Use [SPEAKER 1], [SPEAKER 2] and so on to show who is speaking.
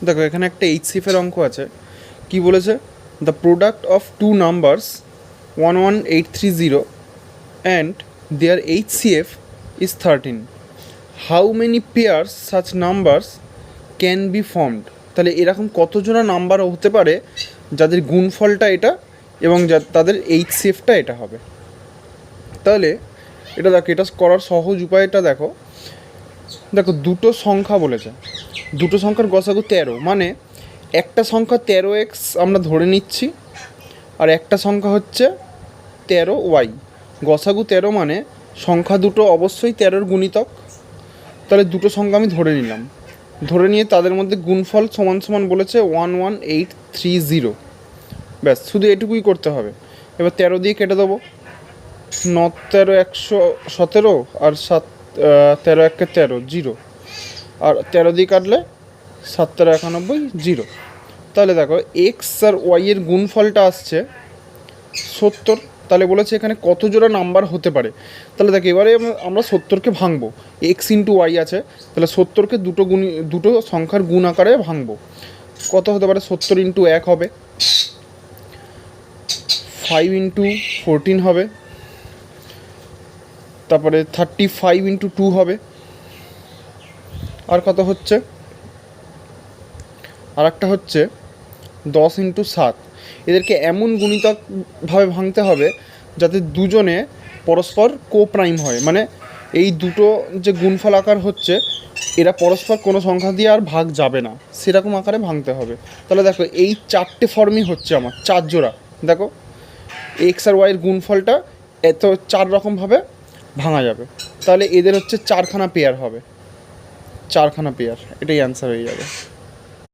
[SPEAKER 1] দেখো এখানে একটা এইচসিএফের অঙ্ক আছে, কি বলেছে, the product of two numbers 11830 and their HCF is 13, how many pairs such numbers can be formed. তাহলে এরকম কতজনা নাম্বার হতে পারে যাদের গুণফলটা এটা এবং তাদের এইচসিএফটা এটা হবে। তাহলে এটা দেখো, এটা করার সহজ উপায়টা দেখো। দেখো দুটো সংখ্যা বলেছে, দুটো সংখ্যার গসাগু 13, মানে একটা সংখ্যা 13x আমরা ধরে নিচ্ছি, আর একটা সংখ্যা হচ্ছে 13y। গসাগু 13 মানে সংখ্যা দুটো অবশ্যই 13-র গুণিতক। তাহলে দুটো সংখ্যা আমি ধরে নিলাম, ধরে নিয়ে তাদের মধ্যে গুণফল সমান সমান বলেছে 11830। ব্যাস, শুধু এটুকুই করতে হবে। এবার 13 দিয়ে কেটে দেবো, 9 13 117, আর 7 13 1 13 0, আর 13 দিয়ে কাটলে 7 13 91 0। তাহলে দেখো এক্স আর ওয়াইয়ের গুণফলটা আসছে 70। তাহলে বলেছে এখানে কত জোড়া নাম্বার হতে পারে। তাহলে দেখো এবারে আমরা 70কে ভাঙবো, এক্স ইন্টু ওয়াই আছে, তাহলে 70কে দুটো সংখ্যার গুণ আকারে ভাঙবো। কত হতে পারে, 70 ইন্টু 1 হবে, 5 ইন্টু 14 হবে, তারপরে 35 ইন্টু 2 হবে, আর কত হচ্ছে, আর একটা হচ্ছে 10 ইন্টু 7। এদেরকে এমন গুণিতকভাবে ভাঙতে হবে যাতে দুজনে পরস্পর কোপ্রাইম হয়, মানে এই দুটো যে গুণফল আকার হচ্ছে এরা পরস্পর কোনো সংখ্যা দিয়ে আর ভাগ যাবে না, সেরকম আকারে ভাঙতে হবে। তাহলে দেখো এই 4টে ফর্মই হচ্ছে আমার, 4 জোড়া। দেখো এক্স আর ওয়াইয়ের গুণফলটা এত 4 রকমভাবে ভাঙা যাবে। তাহলে এদের হচ্ছে 4খানা পেয়ার হবে, 4খানা পেয়ার, এটাই অ্যান্সার হয়ে যাবে।